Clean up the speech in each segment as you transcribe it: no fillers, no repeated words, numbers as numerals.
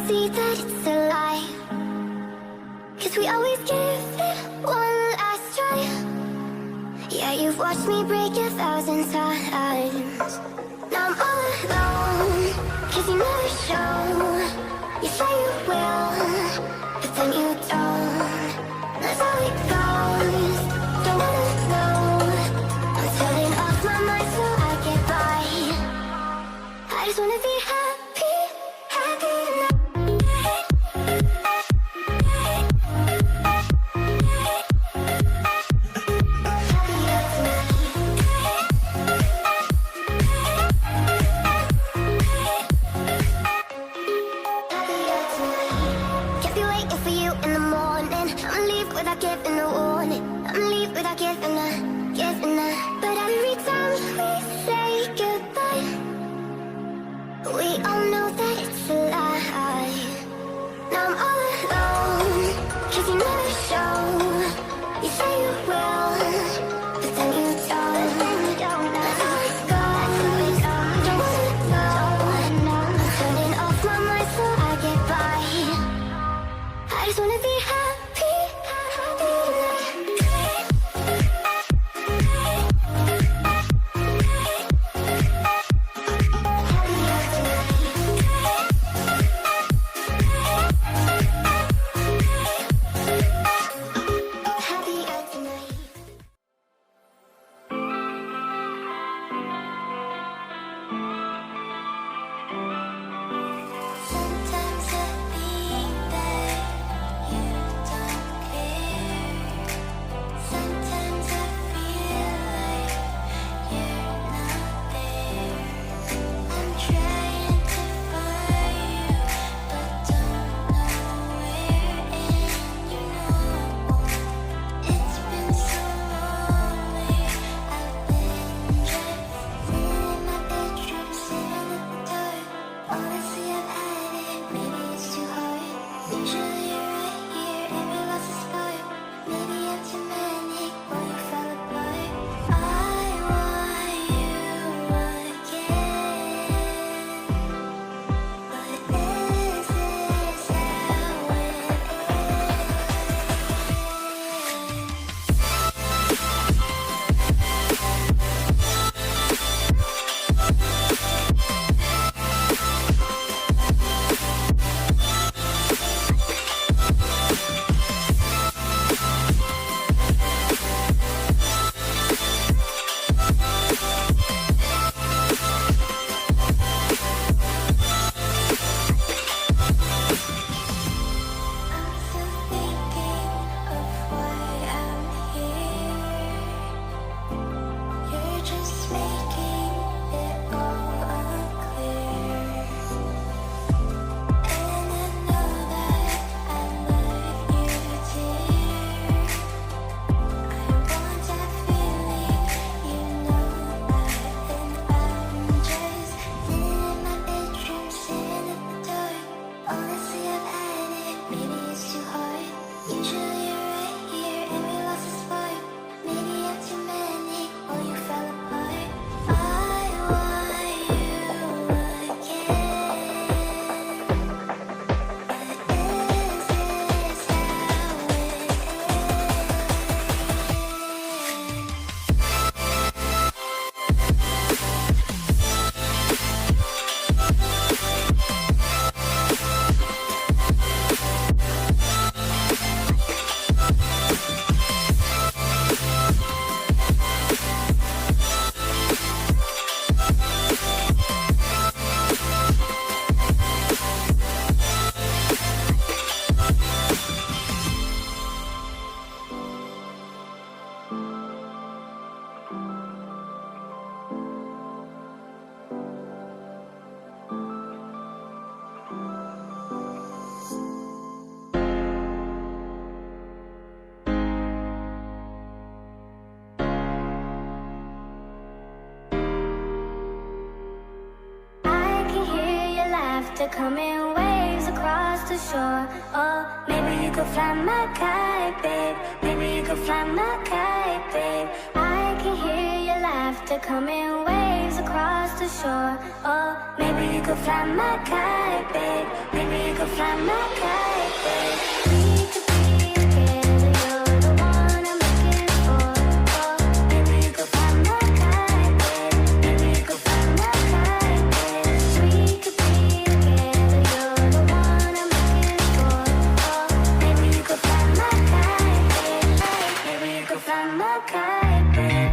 see that it's a lie, 'cause we always give it one last try. Yeah, you've watched me break 1,000 times. Now I'm all alone, 'cause you never show. You say you will, but then you don't. That's how it goes. Don't wanna know. I'm turning off my mind so I get by. I just wanna be happy, happy tonight. Without giving a warning, I'ma leave without giving a. But every time we say goodbye, we all know that it's a lie. Now I'm all alone, 'cause you never show. You say you will, but then you don't. That's how it goes. Don't wanna know. I'm turning off my mind so I get by. I just wanna be happy. Coming waves across the shore. Oh, maybe you could fly my kite, babe. Maybe you could fly my kite, babe. I can hear your laughter coming waves across the shore. Oh, maybe you could fly my kite, babe. Maybe you could fly my kite, babe. We could be together, you're the one I'm looking for. Oh, maybe you could fly my kite, babe. Maybe you could fly my kite, babe. We could be together, you're the one I'm looking for. Oh, maybe you could fly my kite, babe. Maybe you could fly my kite, babe.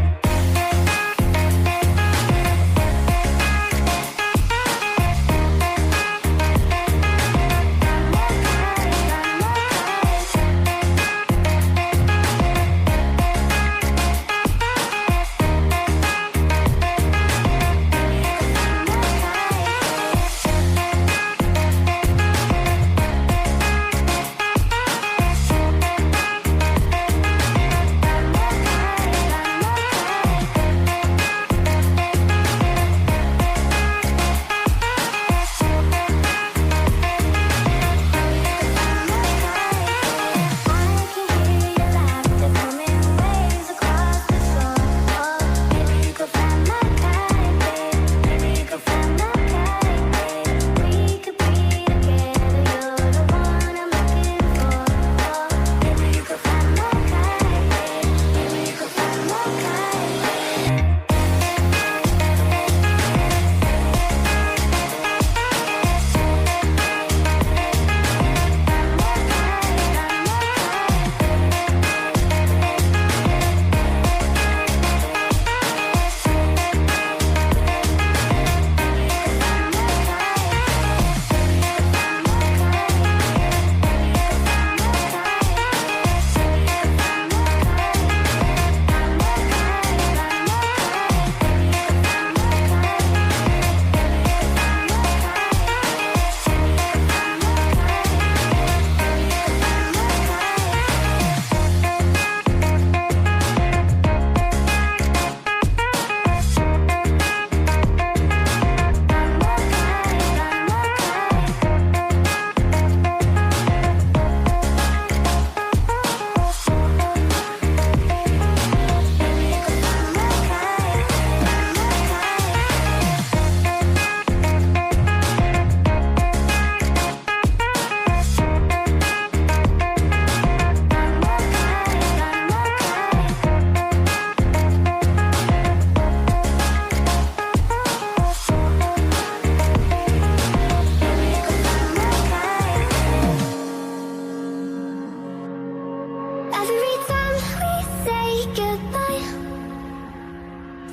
Every time we say goodbye,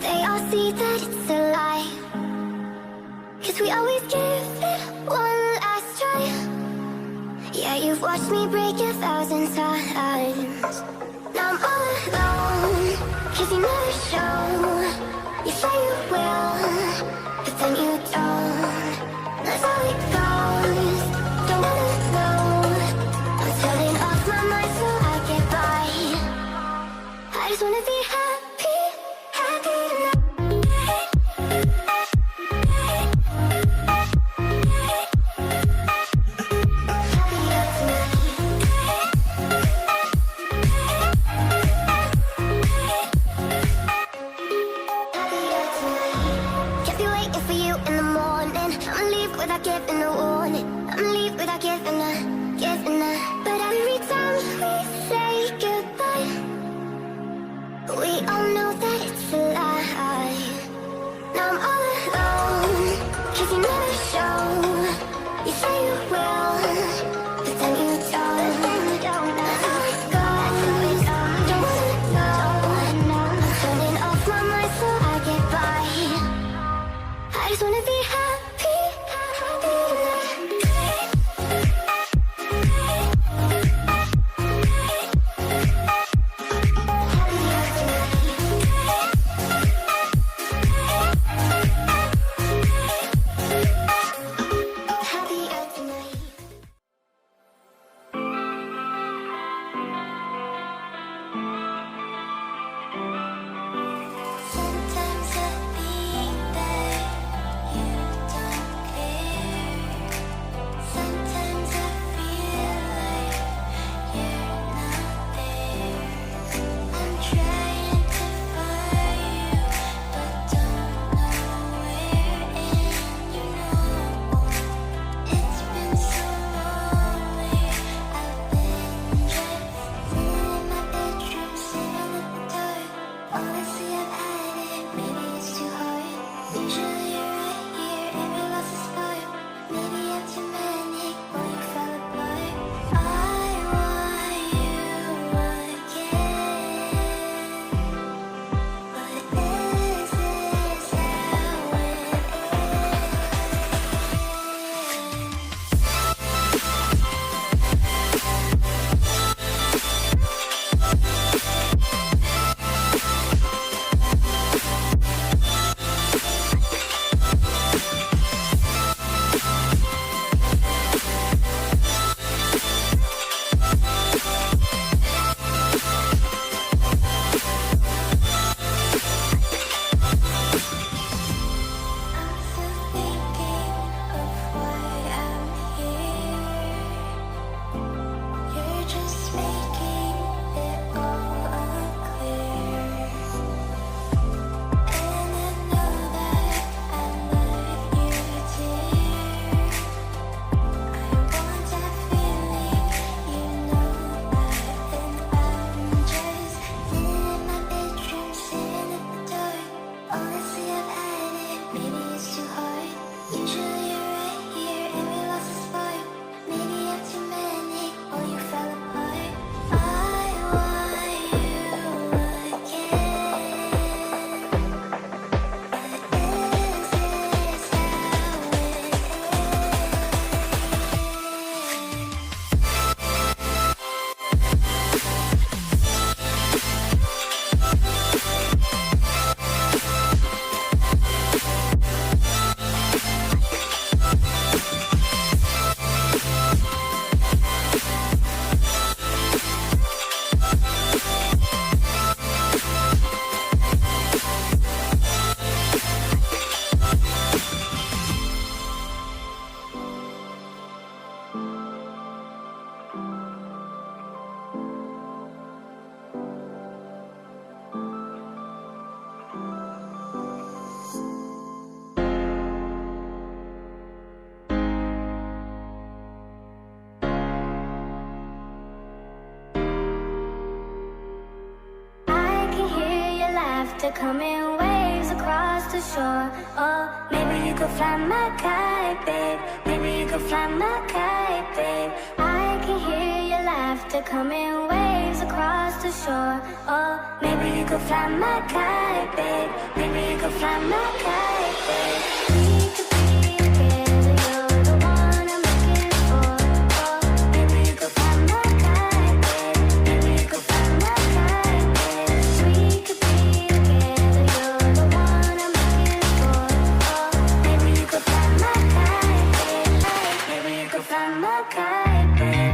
they all see that it's a lie. 'Cause we always give it one last try. Yeah, you've watched me break 1,000 times. Now I'm all alone, 'cause you never show. You say you will, but then you don't. That's how it goes, don't wanna know. I'm turning off my mind so I get by. I just wanna be happy, happy tonight. Can't be waiting for you in the morning. I'ma leave without giving a warning. I'ma leave without giving a. But every time we say goodbye, we all know that it's a lie. Now I'm all alone, 'cause you never show. You say you will, but then you don't. That's how it goes, don't wanna know. I'm turning off my mind so I get by. I just wanna be happy, happy tonight. laughter come in waves across the shore. Oh, maybe you could fly my kite, babe. Maybe you could fly my kite, babe. I can hear your laughter come in waves across the shore. Oh, maybe you could fly my kite, babe. Maybe you could fly my kite, babe. We could be together, you're the one I'm looking for. Oh, maybe you could fly my kite, babe. Maybe you could fly my kite, babe. We could be together, you're the one I'm looking for. Oh, maybe you could fly my kite, babe. Maybe you could fly my kite, babe.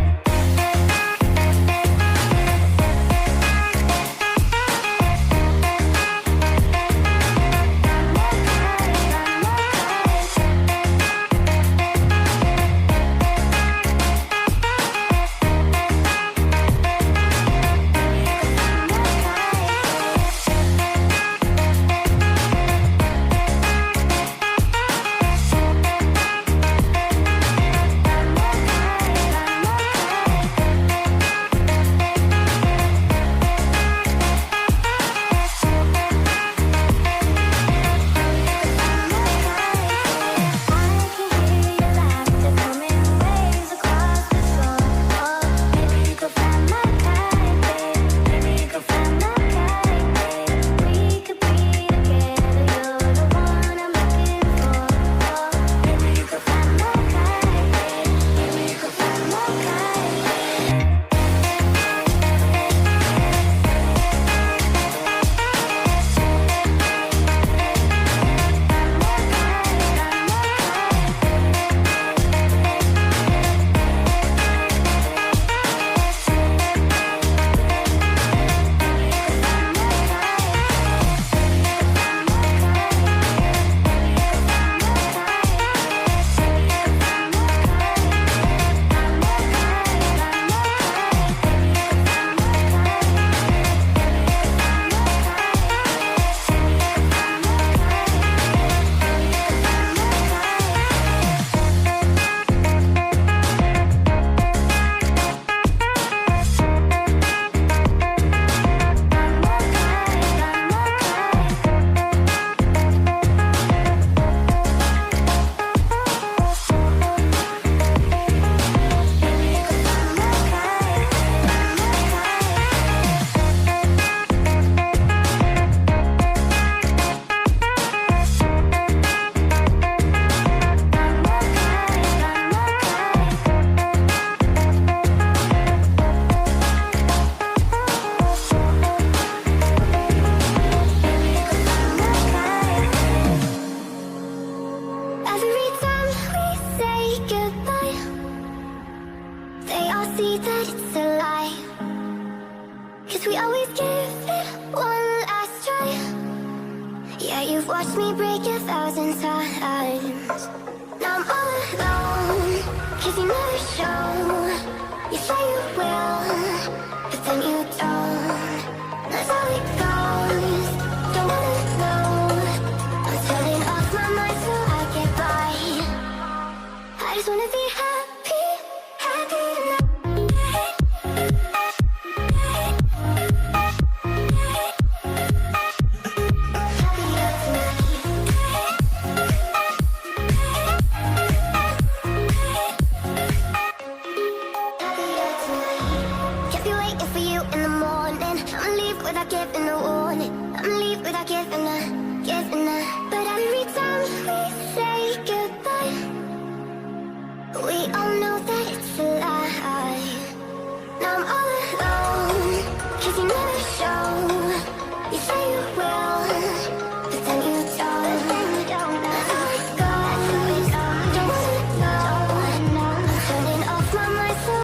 Every time we say goodbye, they all see that it's a lie. 'Cause we always give it one last try. Yeah, you've watched me break 1,000 times. Now I'm all alone, 'cause you never show. You say you will, but then you don't. That's how it goes.